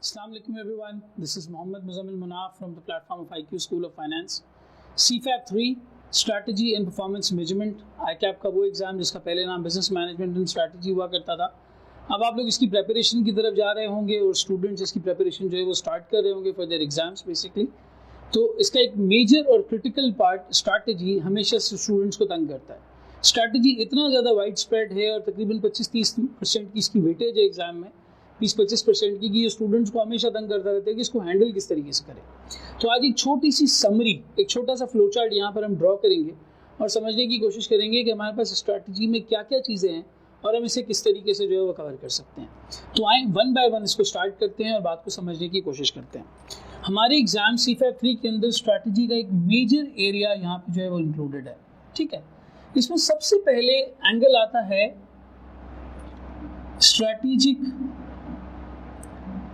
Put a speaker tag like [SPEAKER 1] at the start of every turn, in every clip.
[SPEAKER 1] Assalamu alaikum everyone. This is Mohammed Muzammil Munaf from the platform of IQ School of Finance. CFAP 3 Strategy and Performance Measurement. ICAP का वो exam जिसका पहले नाम business management and strategy हुआ करता था। अब आप लोग इसकी प्रेपरेशन की तरफ जा रहे होंगे और स्टूडेंट्स इसकी प्रेपरेशन जो है वो स्टार्ट कर रहे होंगे फॉर देयर एग्जाम्स बेसिकली। तो इसका एक मेजर और क्रिटिकल पार्ट स्ट्रैटेजी हमेशा स्टूडेंट्स को तंग करता है। स्ट्रैटेजी इतना ज़्यादा वाइड स्प्रेड है और तकरीबन 25-30% की इसकी वेटेज है एग्जाम में, 20-25% की ये स्टूडेंट्स को हमेशा तंग करता रहता है कि इसको हैंडल किस तरीके से करें। तो आज एक छोटी सी समरी, एक छोटा सा फ्लो चार्ट यहाँ पर हम ड्रॉ करेंगे और समझने की कोशिश करेंगे कि हमारे पास स्ट्रैटेजी में क्या क्या चीज़ें हैं और हम इसे किस तरीके से जो है वो कवर कर सकते हैं। तो आए वन बाय वन इसको स्टार्ट करते हैं और बात को समझने की कोशिश करते हैं। हमारे एग्जाम CFAP 3 के अंदर स्ट्रैटेजी का एक मेजर एरिया यहाँ पे जो है वो इंक्लूडेड है। ठीक है, इसमें सबसे पहले एंगल आता है स्ट्रैटेजिक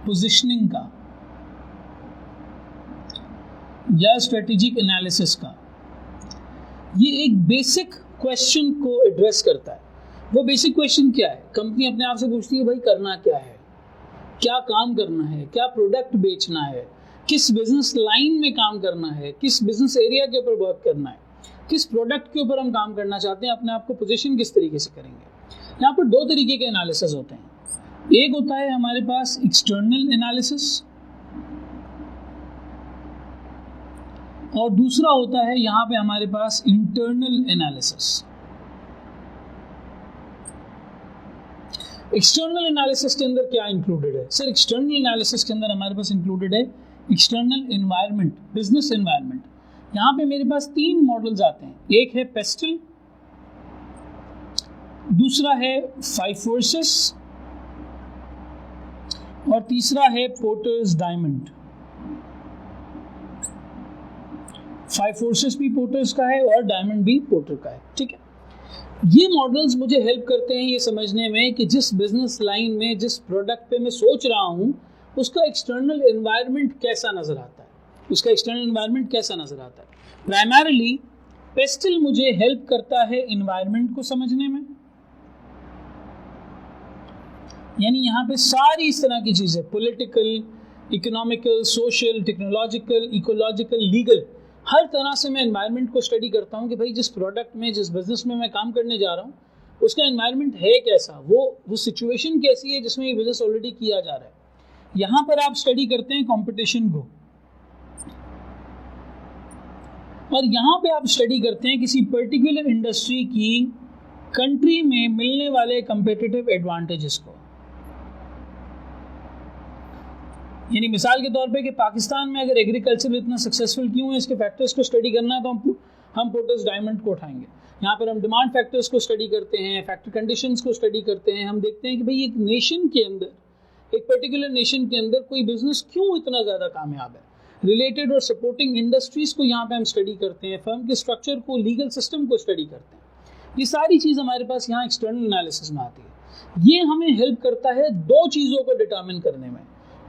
[SPEAKER 1] पोजीशनिंग का या स्ट्रेटेजिक एनालिसिस का। ये एक बेसिक क्वेश्चन को एड्रेस करता है। वो बेसिक क्वेश्चन क्या है? कंपनी अपने आप से पूछती है भाई करना क्या है, क्या काम करना है, क्या प्रोडक्ट बेचना है, किस बिजनेस लाइन में काम करना है, किस बिजनेस एरिया के ऊपर वर्क करना है, किस प्रोडक्ट के ऊपर हम काम करना चाहते हैं, अपने आप को पोजीशन किस तरीके से करेंगे। यहाँ पर दो तरीके के एनालिसिस होते हैं। एक होता है हमारे पास एक्सटर्नल एनालिसिस और दूसरा होता है यहाँ पे हमारे पास इंटरनल एनालिसिस। एक्सटर्नल एनालिसिस के अंदर क्या इंक्लूडेड है? सर एक्सटर्नल एनालिसिस के अंदर हमारे पास इंक्लूडेड है एक्सटर्नल एनवायरनमेंट, बिजनेस एनवायरनमेंट। यहाँ पे मेरे पास 3 मॉडल्स आते हैं। एक है पेस्टल, दूसरा है फाइफोर्सिस और तीसरा है पोर्टर्स डायमंड। फाइफोर्सिस भी पोर्टर्स का है और डायमंड भी पोर्टर का है। ठीक है, ये मॉडल्स मुझे हेल्प करते हैं ये समझने में कि जिस बिजनेस लाइन में, जिस प्रोडक्ट पे मैं सोच रहा हूँ उसका एक्सटर्नल एनवायरनमेंट कैसा नजर आता है, उसका एक्सटर्नल एनवायरनमेंट कैसा नजर आता है। प्राइमरीली पेस्टल मुझे हेल्प करता है एनवायरनमेंट को समझने में, यानी यहाँ पे सारी इस तरह की चीजें, political, economical, social, technological, ecological, legal, हर तरह से मैं एनवायरनमेंट को स्टडी करता हूँ कि भाई जिस प्रोडक्ट में, जिस बिजनेस में मैं काम करने जा रहा हूँ उसका एनवायरनमेंट है कैसा, वो सिचुएशन कैसी है जिसमें ये बिजनेस ऑलरेडी किया जा रहा है। यहाँ पर आप स्टडी करते हैं कंपटीशन को और यहाँ पे आप स्टडी करते हैं किसी पर्टिकुलर इंडस्ट्री की कंट्री में मिलने वाले कंपेटिटिव एडवांटेजेस को। यानी मिसाल के तौर पे कि पाकिस्तान में अगर एग्रीकल्चर इतना सक्सेसफुल क्यों है, इसके फैक्टर्स को स्टडी करना है तो हम पोर्टर्स डायमंड को उठाएंगे। यहाँ पर हम डिमांड फैक्टर्स को स्टडी करते हैं, फैक्टर कंडीशंस को स्टडी करते हैं। हम देखते हैं कि भाई एक नेशन के अंदर, एक पर्टिकुलर नेशन के अंदर कोई बिजनेस क्यों इतना ज़्यादा कामयाब है। रिलेटेड और सपोर्टिंग इंडस्ट्रीज़ को यहाँ पे हम स्टडी करते हैं, फर्म के स्ट्रक्चर को, लीगल सिस्टम को स्टडी करते हैं। ये सारी चीज़ हमारे पास यहाँ एक्सटर्नल एनालिसिस में आती है। ये हमें हेल्प करता है 2 चीज़ों को डिटरमिन करने में।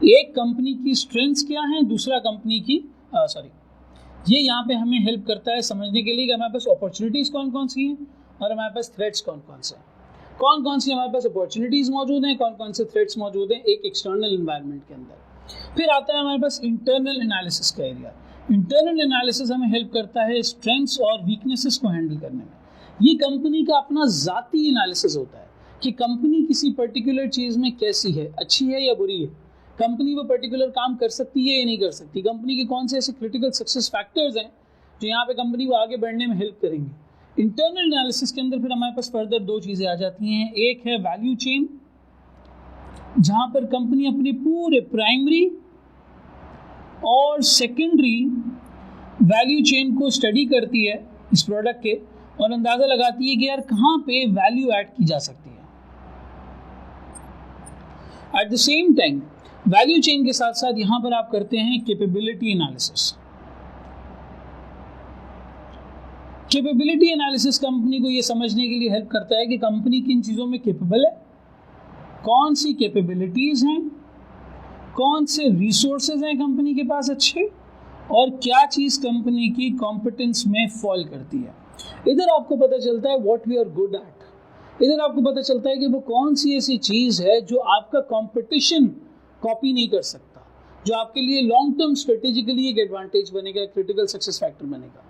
[SPEAKER 1] एक कंपनी की स्ट्रेंथ्स क्या हैं, दूसरा कंपनी की ये यहाँ पे हमें हेल्प करता है समझने के लिए कि हमारे पास अपॉर्चुनिटीज़ कौन कौन सी हैं और हमारे पास थ्रेट्स कौन कौन से हैं। कौन कौन सी हमारे पास अपॉर्चुनिटीज़ मौजूद हैं, कौन कौन से थ्रेट्स मौजूद हैं एक एक्सटर्नल एनवायरनमेंट के अंदर। फिर आता है हमारे पास इंटरनल एनालिसिस का एरिया। इंटरनल एनालिसिस हमें हेल्प करता है स्ट्रेंथ्स और वीकनेसेस को हैंडल करने में। ये कंपनी का अपना ज़ाती एनालिसिस होता है कि कंपनी किसी पर्टिकुलर चीज़ में कैसी है, अच्छी है या बुरी है, कंपनी वो पर्टिकुलर काम कर सकती है या नहीं कर सकती, कंपनी के कौन से ऐसे क्रिटिकल सक्सेस फैक्टर्स हैं जो यहाँ पे कंपनी को आगे बढ़ने में हेल्प करेंगे। इंटरनल एनालिसिस के अंदर फिर हमारे पास फर्दर 2 चीज़ें आ जाती हैं। एक है वैल्यू चेन, जहाँ पर कंपनी अपने पूरे प्राइमरी और सेकेंडरी वैल्यू चेन को स्टडी करती है इस प्रोडक्ट के और अंदाज़ा लगाती है कि यार कहाँ पे वैल्यू ऐड की जा सकती है। Eight the same time value chain के साथ साथ यहां पर आप करते हैं capability analysis. Capability analysis company को यह समझने के लिए हेल्प करता है कि कंपनी किन चीज़ों में कैपेबल है, कौन सी कैपेबिलिटीज़ हैं, कौन से रिसोर्सेज हैं कंपनी के पास अच्छे और क्या चीज़ कंपनी की कॉम्पिटेंस में फॉल करती है। इधर आपको पता चलता है what we are good at. इधर आपको पता चलता है कि वो कौन सी ऐसी चीज़ है जो आपका कॉम्पिटिशन कॉपी नहीं कर सकता, जो आपके लिए लॉन्ग टर्म स्ट्रेटेजिकली एक एडवांटेज बनेगा, क्रिटिकल सक्सेस फैक्टर बनेगा।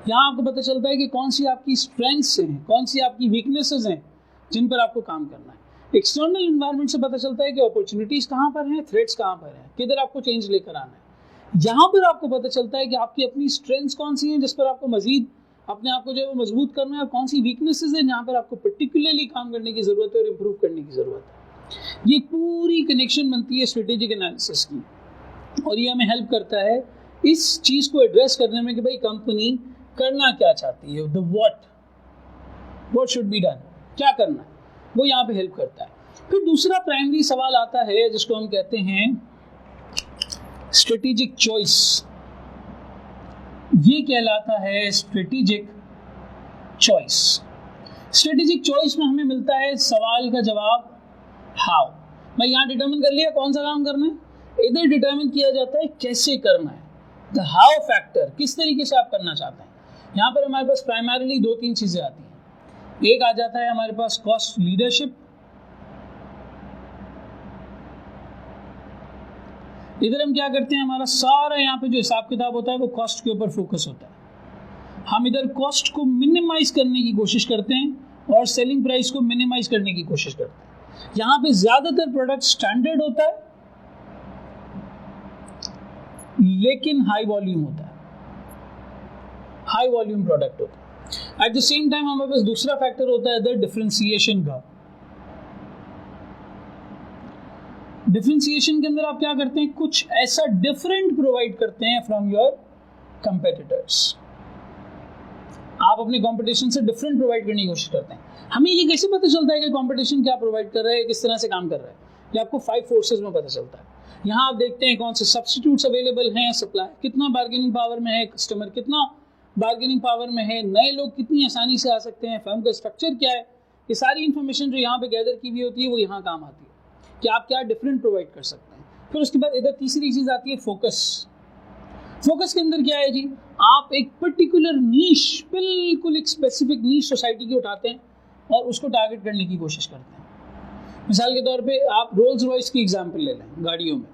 [SPEAKER 1] यहाँ आपको पता चलता है कि कौन सी आपकी स्ट्रेंथ्स हैं, कौन सी आपकी वीकनेसेस हैं जिन पर आपको काम करना है। एक्सटर्नल इन्वायरमेंट से पता चलता है कि अपॉर्चुनिटीज कहाँ पर हैं, थ्रेट्स कहाँ पर हैं, किधर आपको चेंज लेकर आना है। यहाँ पर आपको पता चलता है कि आपकी अपनी स्ट्रेंथ्स कौन सी हैं जिस पर आपको मजीद अपने आप को जो है वो मजबूत करना है, और कौन सी वीकनेसेस हैं जहाँ पर आपको पर्टिकुलरली काम करने की ज़रूरत है और इम्प्रूव करने की ज़रूरत है। ये पूरी कनेक्शन बनती है स्ट्रेटेजिक एनालिसिस की, और ये हमें हेल्प करता है इस चीज़ को एड्रेस करने में कि भाई कंपनी करना क्या चाहती है, the what should be done, क्या करना है, वो यहाँ पे हेल्प करता है। फिर दूसरा प्राइमरी सवाल आता है जिसको हम कहते हैं स्ट्रेटेजिक चॉइस। ये कहलाता है स्ट्रेटेजिक चॉइस। स्ट्रेटेजिक चॉइस में हमें मिलता है सवाल का जवाब हाउ। मैं यहाँ डिटरमिन कर लिया कौन सा काम करना है, इधर डिटरमिन किया जाता है कैसे करना है, द हाउ फैक्टर, किस तरीके से आप करना चाहते हैं। यहाँ पर हमारे पास प्राइमरीली 2-3 चीजें आती हैं। एक आ जाता है हमारे पास कॉस्ट लीडरशिप, इधर हम क्या करते हैं, हमारा सारा यहाँ पे जो हिसाब किताब होता है वो कॉस्ट के ऊपर फोकस होता है। हम इधर कॉस्ट को मिनिमाइज करने की कोशिश करते हैं और सेलिंग प्राइस को मिनिमाइज करने की कोशिश करते हैं। यहाँ पे ज्यादातर प्रोडक्ट स्टैंडर्ड होता है लेकिन हाई वॉल्यूम होता है, हाई वॉल्यूम प्रोडक्ट होता है। एट द सेम टाइम हमारे पास दूसरा फैक्टर होता है इधर डिफरेंशिएशन का। डिफरेंशिएशन के अंदर आप क्या करते हैं, कुछ ऐसा डिफरेंट प्रोवाइड करते हैं फ्रॉम योर कंपेटिटर्स। आप अपने कंपटीशन से डिफरेंट प्रोवाइड करने की कोशिश करते हैं। हमें ये कैसे पता चलता है कि कंपटीशन क्या प्रोवाइड कर रहा है, किस तरह से काम कर रहा है, ये आपको 5 फोर्सेस में पता चलता है। यहाँ आप देखते हैं कौन से सब्स्टिट्यूट्स अवेलेबल हैं, सप्लाई कितना बार्गेनिंग पावर में है, कस्टमर कितना बार्गेनिंग पावर में है, नए लोग कितनी आसानी से आ सकते हैं, फर्म का स्ट्रक्चर क्या है, ये सारी इन्फॉर्मेशन जो यहाँ पे गैदर की हुई होती है वो यहाँ काम आती है कि आप क्या डिफरेंट प्रोवाइड कर सकते हैं। फिर उसके बाद इधर तीसरी चीज आती है फोकस। फोकस के अंदर क्या है जी, आप एक पर्टिकुलर नीश, बिल्कुल एक स्पेसिफिक नीश सोसाइटी की उठाते हैं और उसको टारगेट करने की कोशिश करते हैं। मिसाल के तौर पे आप रोल्स रॉयस की एग्जांपल ले लें गाड़ियों में।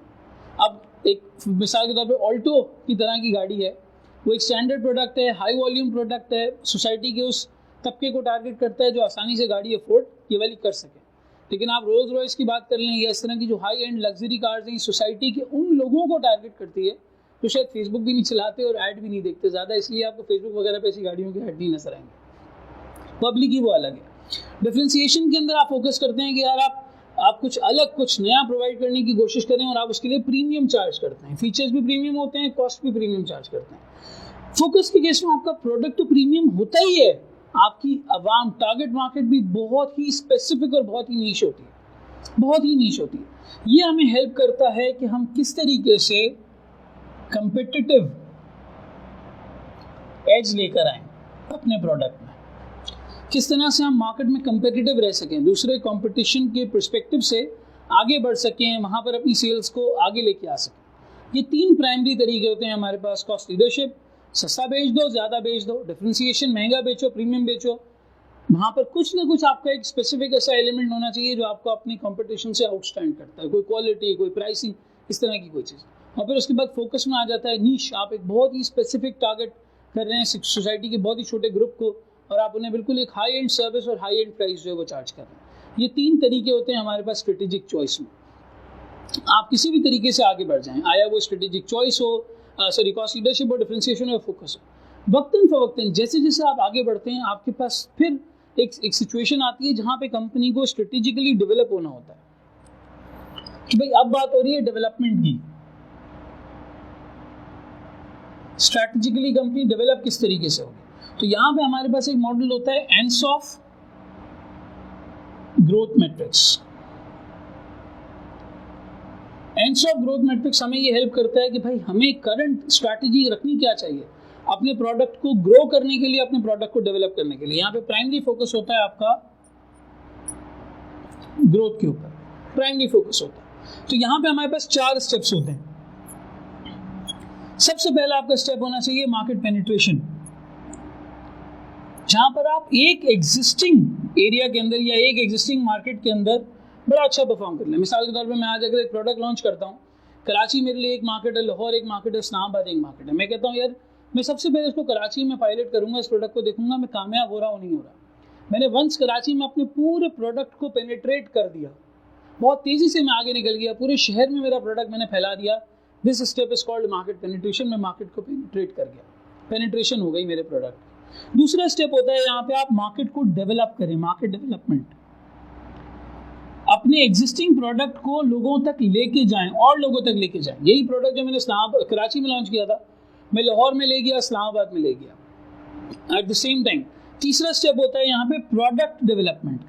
[SPEAKER 1] अब एक मिसाल के तौर पे ऑल्टो की तरह की गाड़ी है, वो एक स्टैंडर्ड प्रोडक्ट है, हाई वॉल्यूम प्रोडक्ट है, सोसाइटी के उस तबके को टारगेट करता है जो आसानी से गाड़ी अफोर्ड ये वाली कर सके। लेकिन आप रोल्स रॉयस की बात कर लें या इस तरह की जो हाई एंड लग्जरी कार्स हैं, सोसाइटी के उन लोगों को टारगेट करती है तो शायद फेसबुक भी नहीं चलाते और ऐड भी नहीं देखते ज़्यादा, इसलिए आपको फेसबुक वगैरह पे ऐसी गाड़ियों के ऐड नहीं नजर आएंगे। पब्लिक ही वो अलग है। डिफरेंशिएशन के अंदर आप फोकस करते हैं कि यार आप कुछ अलग, कुछ नया प्रोवाइड करने की कोशिश करें और आप उसके लिए प्रीमियम चार्ज करते हैं। फीचर्स भी प्रीमियम होते हैं, कॉस्ट भी प्रीमियम चार्ज करते हैं। फोकस के केस में आपका प्रोडक्ट तो प्रीमियम होता ही है, आपकी अवाम टारगेट मार्केट भी बहुत ही स्पेसिफिक और बहुत ही नीश होती है, बहुत ही नीश होती है। ये हमें हेल्प करता है कि हम किस तरीके से कंपिटिटिव एज लेकर आए अपने प्रोडक्ट में, किस तरह से हम मार्केट में कंपिटिटिव रह सकें, दूसरे कंपटीशन के पर्सपेक्टिव से आगे बढ़ सकें, वहां पर अपनी सेल्स को आगे लेके आ सकें। ये 3 प्राइमरी तरीके होते हैं हमारे पास। कॉस्ट लीडरशिप, सस्ता बेच दो, ज़्यादा बेच दो। डिफरेंशिएशन, महंगा बेचो, प्रीमियम बेचो। वहाँ पर कुछ ना कुछ आपका एक स्पेसिफिक ऐसा एलिमेंट होना चाहिए जो आपको अपनी कंपटीशन से आउटस्टैंड करता है, कोई क्वालिटी, कोई प्राइसिंग, इस तरह की कोई चीज़। और फिर उसके बाद फोकस में आ जाता है नीश। आप एक बहुत ही स्पेसिफिक टारगेट कर रहे हैं सोसाइटी के बहुत ही छोटे ग्रुप को और आप उन्हें बिल्कुल एक हाई एंड सर्विस और हाई एंड प्राइस जो है वो चार्ज कर रहे हैं। ये 3 तरीके होते हैं हमारे पास स्ट्रेटेजिक चॉइस में। आप किसी भी तरीके से आगे बढ़ जाएं, आया वो स्ट्रेटेजिक चॉइस हो, कॉस्ट लीडरशिप हो, डिफरेंशिएशन हो, फोकस हो, वक्तन फवक्तन जैसे जैसे आप आगे बढ़ते हैं आपके पास फिर एक सिचुएशन आती है जहां पे कंपनी को स्ट्रेटेजिकली डेवलप होना होता है कि भाई अब बात हो रही है डेवलपमेंट की। स्ट्रैटेजिकली कंपनी डेवलप किस तरीके से होगी, तो यहां पे हमारे पास एक मॉडल होता है एंसॉफ ग्रोथ मैट्रिक्स। एंसॉफ ग्रोथ मैट्रिक्स हमें ये हेल्प करता है कि भाई हमें करंट स्ट्रैटेजी रखनी क्या चाहिए अपने प्रोडक्ट को ग्रो करने के लिए, अपने प्रोडक्ट को डेवलप करने के लिए। यहाँ पे प्राइमरी फोकस होता है आपका ग्रोथ के ऊपर, प्राइमरी फोकस होता है। तो यहाँ पे हमारे पास 4 स्टेप्स होते हैं। सबसे पहला आपका स्टेप होना चाहिए मार्केट पेनिट्रेशन, जहां पर आप एक एग्जिस्टिंग एरिया के अंदर या एक एग्जिस्टिंग मार्केट के अंदर बड़ा अच्छा परफॉर्म कर लें। मिसाल के तौर पे मैं आज अगर एक प्रोडक्ट लॉन्च करता हूँ, कराची मेरे लिए एक मार्केट है, लाहौर एक मार्केट है, इस्लामाबाद एक मार्केट है। मैं कहता हूँ यार मैं सबसे पहले इसको कराची में पायलट करूँगा, इस प्रोडक्ट को देखूंगा मैं कामयाब हो रहा हूँ नहीं हो रहा। मैंने वंस कराची में अपने पूरे प्रोडक्ट को पेनिट्रेट कर दिया, बहुत तेज़ी से मैं आगे निकल गया, पूरे शहर में मेरा प्रोडक्ट मैंने फैला दिया। This step is called market penetration. मैं मार्केट को पेनिट्रेट कर गया, पेनिट्रेशन हो गई मेरे प्रोडक्ट। दूसरा स्टेप होता है यहाँ पे आप मार्केट को डेवलप करें, मार्केट डेवलपमेंट। अपने एग्जिस्टिंग प्रोडक्ट को लोगों तक लेके जाएं और लोगों तक लेके जाएं। यही प्रोडक्ट जो मैंने कराची में लॉन्च किया था, मैं लाहौर में ले गया, इस्लामाबाद में ले गया एट द सेम टाइम। तीसरा स्टेप होता है यहाँ पे प्रोडक्ट डेवलपमेंट का,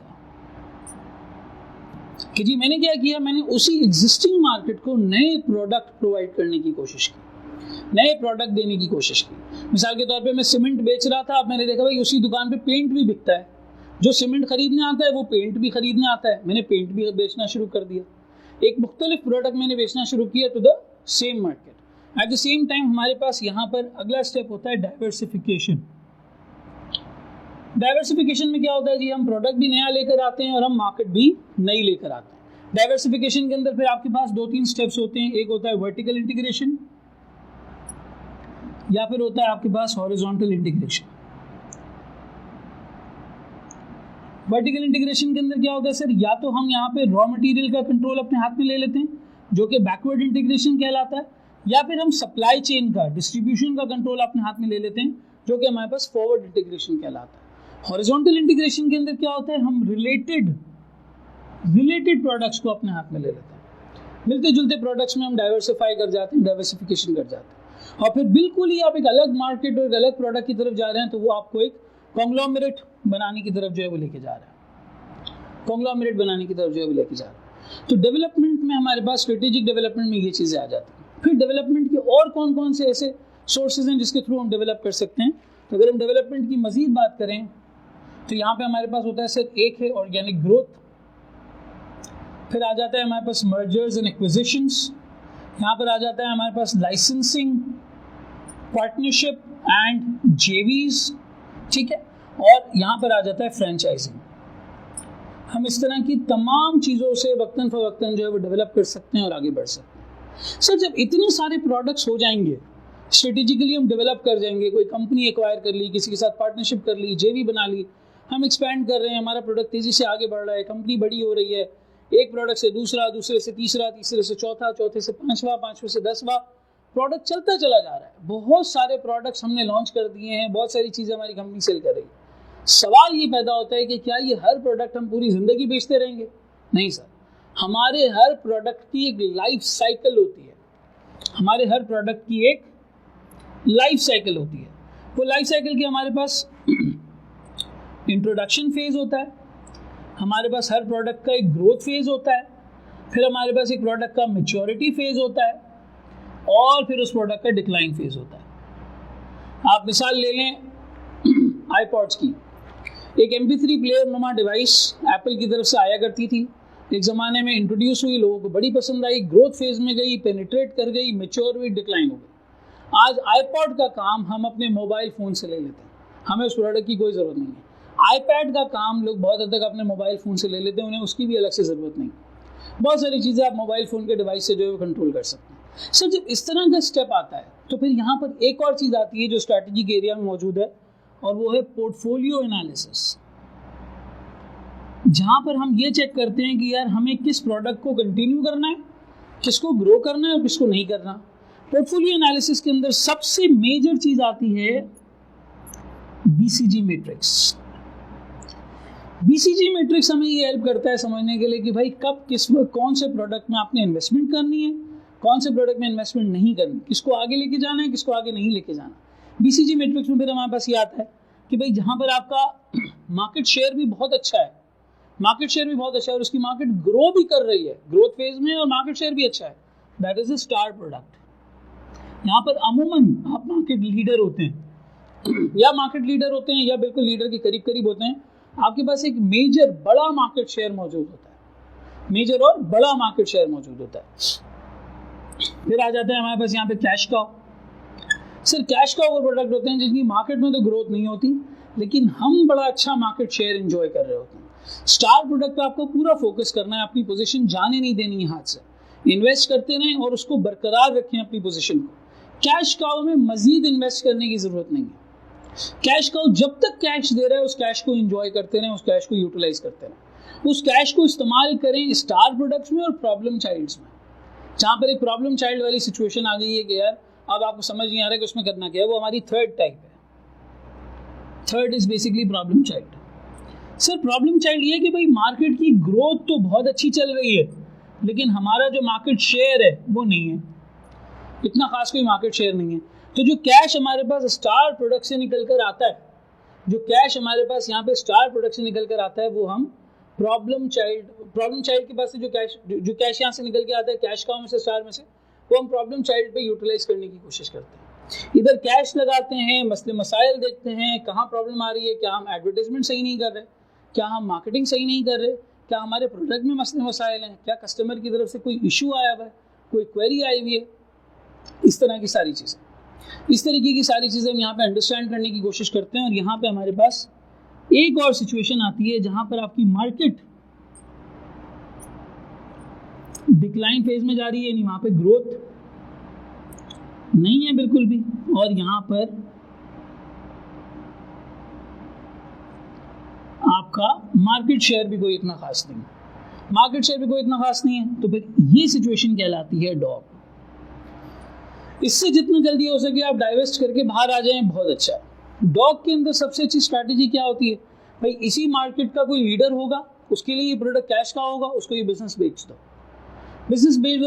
[SPEAKER 1] कि जी मैंने क्या किया, मैंने उसी एग्जिस्टिंग मार्केट को नए प्रोडक्ट प्रोवाइड करने की कोशिश की, नए प्रोडक्ट देने की कोशिश की। मिसाल के तौर पे मैं सीमेंट बेच रहा था, अब मैंने देखा भाई उसी दुकान पे पेंट भी बिकता है, जो सीमेंट खरीदने आता है वो पेंट भी खरीदने आता है, मैंने पेंट भी बेचना शुरू कर दिया। एक मुख्तलिफ प्रोडक्ट मैंने बेचना शुरू किया to the same market. At the same time हमारे पास यहाँ पर अगला स्टेप होता है डाइवर्सिफिकेशन। डाइवर्सिफिकेशन में क्या होता है जी, हम प्रोडक्ट भी नया लेकर आते हैं और हम मार्केट भी नई लेकर आते हैं। डाइवर्सिफिकेशन के अंदर फिर आपके पास 2-3 स्टेप्स होते हैं। एक होता है वर्टिकल इंटीग्रेशन या फिर होता है आपके पास हॉरिजॉन्टल इंटीग्रेशन। वर्टिकल इंटीग्रेशन के अंदर क्या होता है सर, या तो हम यहाँ पे रॉ मटेरियल का कंट्रोल अपने हाथ में ले लेते हैं जो कि बैकवर्ड इंटीग्रेशन कहलाता है, या फिर हम सप्लाई चेन का, डिस्ट्रीब्यूशन का कंट्रोल अपने हाथ में ले लेते हैं जो कि हमारे पास फॉरवर्ड इंटीग्रेशन कहलाता है। हॉरिजॉन्टल इंटीग्रेशन के अंदर क्या होता है, हम रिलेटेड प्रोडक्ट्स को अपने हाथ में ले लेते हैं, मिलते जुलते प्रोडक्ट्स में हम डाइवर्सिफाई कर जाते हैं, डाइवर्सिफिकेशन कर जाते हैं। और फिर बिल्कुल ही आप एक अलग मार्केट और एक अलग प्रोडक्ट की तरफ जा रहे हैं तो वो आपको एक कॉन्ग्लोमरेट बनाने की तरफ जो है वो लेके जा रहा है, कॉन्ग्लोमरेट बनाने की तरफ जो है वो लेके जा रहा है। तो डेवलपमेंट में हमारे पास स्ट्रेटेजिक डेवलपमेंट में ये चीज़ें आ जाती हैं। फिर डेवलपमेंट के और कौन कौन से ऐसे सोर्सेज हैं जिसके थ्रू हम डेवलप कर सकते हैं। तो अगर हम डेवलपमेंट की मजीद बात करें तो यहाँ पे हमारे पास होता है सर, एक है ऑर्गेनिक ग्रोथ, फिर आ जाता है हमारे पास मर्जर्स एंड एक्विजिशंस, यहाँ पर आ जाता है हमारे पास लाइसेंसिंग, पार्टनरशिप एंड जेवीज, ठीक है, और यहाँ पर आ जाता है फ्रेंचाइजिंग। हम इस तरह की तमाम चीज़ों से वक्तन फवक्तन जो है वो डेवलप कर सकते हैं और आगे बढ़ सकते हैं। सर जब इतने सारे प्रोडक्ट्स हो जाएंगे, स्ट्रेटेजिकली हम डेवलप कर जाएंगे, कोई कंपनी एक्वायर कर ली, किसी के साथ पार्टनरशिप कर ली, जेवी बना ली, हम एक्सपैंड कर रहे हैं, हमारा प्रोडक्ट तेज़ी से आगे बढ़ रहा है, कंपनी बड़ी हो रही है, एक प्रोडक्ट से दूसरा, दूसरे से तीसरा, तीसरे से चौथा, चौथे से पांचवा, पांचवे से 10वां प्रोडक्ट चलता चला जा रहा है। बहुत सारे प्रोडक्ट्स हमने लॉन्च कर दिए हैं, बहुत सारी चीज़ें हमारी कंपनी सेल कर रही है। सवाल ये पैदा होता है कि क्या ये हर प्रोडक्ट हम पूरी ज़िंदगी बेचते रहेंगे? नहीं सर, हमारे हर प्रोडक्ट की एक लाइफ साइकिल होती है, हमारे हर प्रोडक्ट की एक लाइफ साइकिल होती है। वो लाइफ साइकिल की हमारे पास इंट्रोडक्शन फेज़ होता है, हमारे पास हर प्रोडक्ट का एक ग्रोथ फेज़ होता है, फिर हमारे पास एक प्रोडक्ट का मैच्योरिटी फेज़ होता है और फिर उस प्रोडक्ट का डिक्लाइन फेज़ होता है। आप मिसाल ले लें आईपॉड्स की, एक MP3 प्लेयर नुमा डिवाइस एप्पल की तरफ से आया करती थी, एक ज़माने में इंट्रोड्यूस हुई, लोगों को बड़ी पसंद आई, ग्रोथ फेज़ में गई, पेनिट्रेट कर गई, मैच्योर हुई, डिक्लाइन हो गई। आज आईपॉड का काम हम अपने मोबाइल फ़ोन से ले लेते हैं, हमें उस प्रोडक्ट की कोई ज़रूरत नहीं है। आईपैड का काम लोग बहुत हद तक अपने मोबाइल फ़ोन से ले लेते हैं, उन्हें उसकी भी अलग से ज़रूरत नहीं। बहुत सारी चीज़ें आप मोबाइल फ़ोन के डिवाइस से जो है वो कंट्रोल कर सकते हैं। सर जब इस तरह का स्टेप आता है तो फिर यहाँ पर एक और चीज़ आती है जो स्ट्रैटेजिक एरिया में मौजूद है, और वो है पोर्टफोलियो एनालिसिस, जहाँ पर हम ये चेक करते हैं कि यार हमें किस प्रोडक्ट को कंटिन्यू करना है, किसको ग्रो करना है और किसको नहीं करना। पोर्टफोलियो एनालिसिस के अंदर सबसे मेजर चीज़ आती है BCG मैट्रिक्स। BCG मैट्रिक्स हमें ये हेल्प करता है समझने के लिए कि भाई कब किस कौन से प्रोडक्ट में आपने इन्वेस्टमेंट करनी है, कौन से प्रोडक्ट में इन्वेस्टमेंट नहीं करनी, किसको आगे लेके जाना है, किसको आगे नहीं लेके जाना। BCG मैट्रिक्स में फिर हमारे पास ये आता है कि भाई जहाँ पर आपका मार्केट शेयर भी बहुत अच्छा है, मार्केट शेयर भी बहुत अच्छा है और उसकी मार्केट ग्रो भी कर रही है, ग्रोथ फेज में, और मार्केट शेयर भी अच्छा है, that is a star product. यहाँ पर अमूमन आप मार्केट लीडर होते हैं या मार्केट लीडर होते हैं या बिल्कुल लीडर के करीब करीब होते हैं, आपके पास एक मेजर बड़ा मार्केट शेयर मौजूद होता है, मेजर और बड़ा मार्केट शेयर मौजूद होता है। फिर आ जाता है हमारे पास यहाँ पे cash cow. Sir cash cow वो प्रोडक्ट होते हैं जिनकी मार्केट में तो ग्रोथ नहीं होती लेकिन हम बड़ा अच्छा मार्केट शेयर एंजॉय कर रहे होते हैं। स्टार प्रोडक्ट पे आपको पूरा फोकस करना है, अपनी पोजीशन जाने नहीं देनी है हाथ से। इन्वेस्ट करते रहें और उसको बरकरार रखें अपनी पोजीशन को। कैश काउ में मजीद इन्वेस्ट करने की जरूरत नहीं है। कैश काउ जब तक कैश दे रहा है उस कैश को एंजॉय करते रहें, उस कैश को यूटिलाइज करते रहें, उस कैश को इस्तेमाल करें स्टार प्रोडक्ट्स में और प्रॉब्लम चाइल्ड्स में। जहाँ पर एक प्रॉब्लम चाइल्ड वाली सिचुएशन आ गई है कि यार अब आपको समझ नहीं आ रहा है कि उसमें करना क्या है, वो हमारी थर्ड टाइप है। Third is basically problem child. Sir problem child ये कि भाई मार्केट की ग्रोथ तो बहुत अच्छी चल रही है लेकिन हमारा जो मार्केट शेयर है वो नहीं है, इतना खास कोई मार्केट शेयर नहीं है। तो जो कैश हमारे पास स्टार प्रोडक्ट से निकल कर आता है, जो कैश हमारे पास यहाँ पे स्टार प्रोडक्ट से निकल कर आता है, वो हम प्रॉब्लम चाइल्ड के पास से जो कैश यहाँ से निकल के आता है कैश काउ में से, स्टार में से, वो हम प्रॉब्लम चाइल्ड पे यूटिलाइज करने की कोशिश करते हैं। इधर कैश लगाते हैं, मसले मसाइल देखते हैं, कहाँ प्रॉब्लम आ रही है, क्या हम एडवर्टाइजमेंट सही नहीं कर रहे, क्या हम मार्केटिंग सही नहीं कर रहे, क्या हमारे प्रोडक्ट में मसले मसाइल हैं, क्या कस्टमर की तरफ से कोई इशू आया हुआ है, कोई क्वेरी आई हुई है, इस तरह की सारी चीज़ें, इस तरीके की सारी चीज़ें हम यहाँ पे अंडरस्टैंड करने की कोशिश करते हैं। और यहाँ पे हमारे पास एक और सिचुएशन आती है जहाँ पर आपकी मार्केट डिक्लाइन फेज में जा रही है, यानी वहाँ पे ग्रोथ नहीं है बिल्कुल भी, और यहाँ पर आपका मार्केट शेयर भी कोई इतना खास नहीं है, तो फिर ये सिचुएशन कहलाती है डॉग। इससे जितना जल्दी हो सके आप डाइवेस्ट करके बाहर आ जाएं, बहुत अच्छा है। डॉग के अंदर सबसे अच्छी स्ट्रैटेजी क्या होती है, भाई इसी मार्केट का कोई लीडर होगा, उसके लिए ये प्रोडक्ट कैश का होगा, उसको ये बिजनेस बेच दो,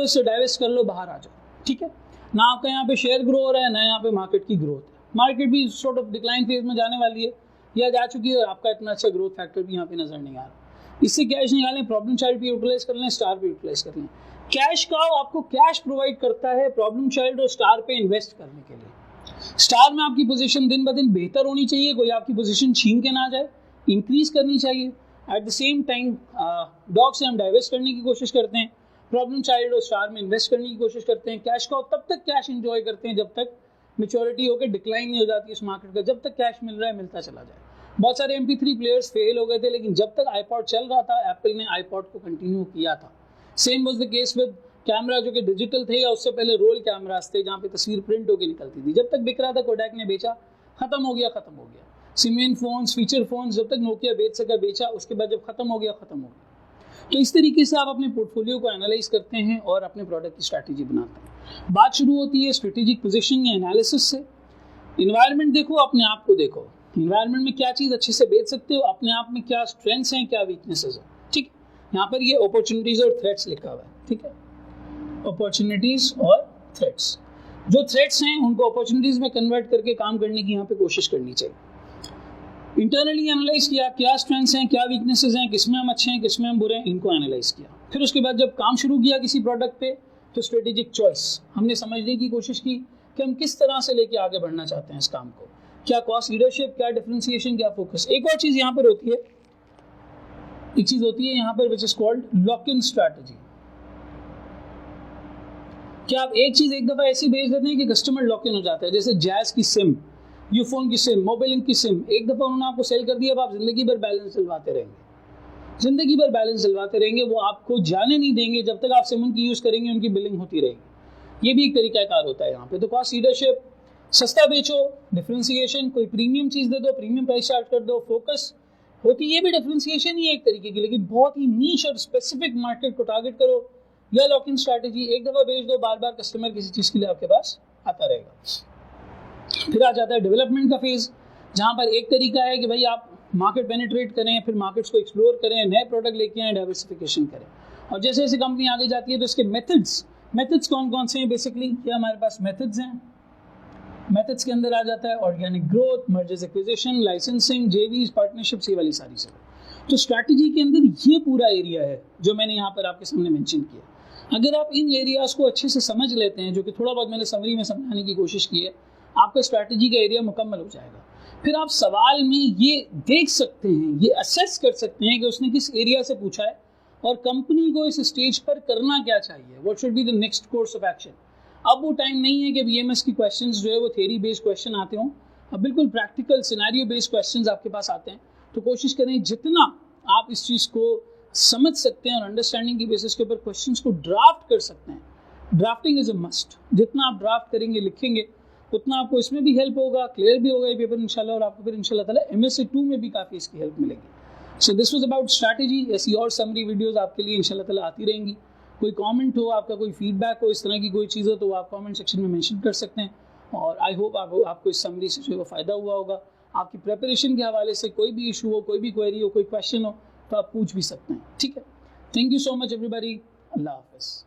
[SPEAKER 1] इससे डाइवेस्ट कर लो, बाहर आ जाओ, ठीक है ना। आपका यहाँ पे शेयर ग्रो हो रहा है, ना यहाँ पे मार्केट की ग्रोथ है, मार्केट भी सॉर्ट ऑफ डिक्लाइन फेज में जाने वाली है या जा चुकी है, आपका इतना अच्छा ग्रोथ फैक्टर भी यहाँ पे नजर नहीं आ रहा। इससे कैश निकालें, प्रॉब्लम चाइल्ड पे यूटिलाइज कर लें, स्टार पे यूटिलाइज कर लें। कैश काउ आपको कैश प्रोवाइड करता है प्रॉब्लम चाइल्ड और स्टार पे इन्वेस्ट करने के लिए। स्टार में आपकी पोजीशन दिन ब दिन बेहतर होनी चाहिए, कोई आपकी पोजीशन छीन के ना जाए, इंक्रीज करनी चाहिए। Eight the same time dog से हम डाइवेस्ट करने की कोशिश करते हैं, प्रॉब्लम चाइल्ड और स्टार में इन्वेस्ट करने की कोशिश करते हैं। कैश काउ तब तक कैश एंजॉय करते हैं जब तक मेच्योरिटी होकर डिक्लाइन नहीं हो जाती इस मार्केट का, जब तक कैश मिल रहा है मिलता चला जाए। बहुत सारे MP3 प्लेयर्स फेल हो गए थे, लेकिन जब तक आईपॉड चल रहा था एप्पल ने आईपॉड को कंटिन्यू किया था। Same was the case with camera, जो कि डिजिटल थे या उससे पहले रोल कैमरास थे जहाँ पे तस्वीर प्रिंट होकर निकलती थी। जब तक बिक रहा था कोडैक ने बेचा, खत्म हो गया। सिमियन फोन्स, फीचर फोन्स जब तक नोकिया बेच सका बेचा, उसके बाद जब खत्म हो गया। तो इस तरीके से आप अपने पोर्टफोलियो को एनालाइज करते हैं और अपने प्रोडक्ट की स्ट्रैटेजी बनाते हैं। बात शुरू होती है स्ट्रेटेजिक पोजीशनिंग या एनालिसिस से। इन्वायरमेंट देखो, अपने आप को देखो, इन्वायरमेंट में क्या चीज़ अच्छे से बेच सकते हो, अपने आप में क्या स्ट्रेंथ्स हैं, क्या वीकनेसेस हैं, ठीक है। यहाँ पर ये अपॉर्चुनिटीज और थ्रेट्स लिखा हुआ है, ठीक है, अपॉर्चुनिटीज और थ्रेट्स। जो थ्रेट्स हैं उनको अपॉर्चुनिटीज में कन्वर्ट करके काम करने की यहाँ पे कोशिश करनी चाहिए। इंटरनली एनालाइज किया, क्या स्ट्रेंथ्स हैं, क्या वीकनेसेस हैं, किसमें हम अच्छे हैं, किसमें हम बुरे हैं, इनको एनालाइज किया। फिर उसके बाद जब काम शुरू किया किसी प्रोडक्ट पे, तो स्ट्रेटेजिक चॉइस हमने समझने की कोशिश की कि हम किस तरह से लेके आगे बढ़ना चाहते हैं इस काम को, क्या कॉस्ट लीडरशिप, क्या डिफरेंशिएशन, क्या फोकस। एक और चीज़ यहाँ पर होती है, एक चीज़ होती है यहाँ पर which is called lock in strategy. क्या आप एक चीज़ एक दफ़ा ऐसी भेज देते हैं कि कस्टमर लॉक इन हो जाता है, जैसे जैज़ की सिम, यूफोन की सिम, मोबाइलिंक की सिम, एक दफ़ा उन्होंने आपको सेल कर दिया, अब आप ज़िंदगी भर बैलेंस डलवाते रहेंगे, वो आपको जाने नहीं देंगे जब तक आप सिम उनकी यूज़ करेंगे, उनकी बिलिंग होती रहेगी। ये भी एक तरीकाकार होता है यहाँ पे। तो कॉस्ट लीडरशिप, सस्ता बेचो, डिफरेंशिएशन, कोई प्रीमियम चीज़ दे दो, प्रीमियम प्राइस चार्ज कर दो, फोकस होती ये भी डिफरेंशिएशन ही है एक तरीके की, लेकिन बहुत ही नीश और स्पेसिफिक मार्केट को टारगेट करो, या लॉक इन स्ट्रैटेजी, एक दफ़ा बेच दो, बार बार कस्टमर किसी चीज़ के लिए आपके पास आता रहेगा। फिर आ जाता है डेवलपमेंट का फेज़, जहाँ पर एक तरीका है कि भाई आप मार्केट पेनिट्रेट करें, फिर मार्केट्स को एक्सप्लोर करें, नए प्रोडक्ट लेके आएँ, डाइवर्सिफिकेशन करें। और जैसे जैसे कंपनी आगे जाती है तो इसके मेथड्स कौन कौन से हैं। बेसिकली क्या हमारे पास मेथड्स हैं, मेथड्स के अंदर आ जाता है organic growth, mergers acquisition, licensing, जेवीज, partnerships, ये वाली सारी चीज़ें। तो स्ट्रैटेजी के अंदर ये पूरा एरिया है जो मैंने यहाँ पर आपके सामने मेंशन किया। अगर आप इन एरियाज़ को अच्छे से समझ लेते हैं, जो कि थोड़ा बहुत मैंने समरी में समझाने की कोशिश की है, आपका स्ट्रैटेजी का एरिया मुकम्मल हो जाएगा। फिर आप सवाल में ये देख सकते हैं, ये असेस कर सकते हैं कि उसने किस एरिया से पूछा है और कंपनी को इस स्टेज पर करना क्या चाहिए, what should be the next course of action. अब वो टाइम नहीं है कि BMS की क्वेश्चंस जो है वो थ्योरी बेस्ड क्वेश्चन आते हों, अब बिल्कुल प्रैक्टिकल सिनेरियो बेस्ड क्वेश्चंस आपके पास आते हैं। तो कोशिश करें जितना आप इस चीज़ को समझ सकते हैं और अंडरस्टैंडिंग की बेसिस के ऊपर क्वेश्चंस को ड्राफ्ट कर सकते हैं। Drafting is a must. जितना आप ड्राफ्ट करेंगे, लिखेंगे, उतना आपको इसमें भी हेल्प होगा, क्लियर भी होगा ये पेपर इंशाल्लाह, और आपको फिर इंशाल्लाह ताला MSc 2 में भी काफ़ी इसकी हेल्प मिलेगी। So this was about strategy. ऐसी और समरी वीडियोस आपके लिए इंशाल्लाह ताला आती रहेंगी। कोई कमेंट हो, आपका कोई फीडबैक हो, इस तरह की कोई चीज़ हो, तो आप कमेंट सेक्शन में मेंशन कर सकते हैं। और आई होप आपको इस समरी से जो फ़ायदा हुआ होगा। आपकी प्रिपरेशन के हवाले से कोई भी इशू हो, कोई भी क्वेरी हो, कोई क्वेश्चन हो, तो आप पूछ भी सकते हैं। ठीक है, thank you so much everybody. अल्लाह हाफ़िज़।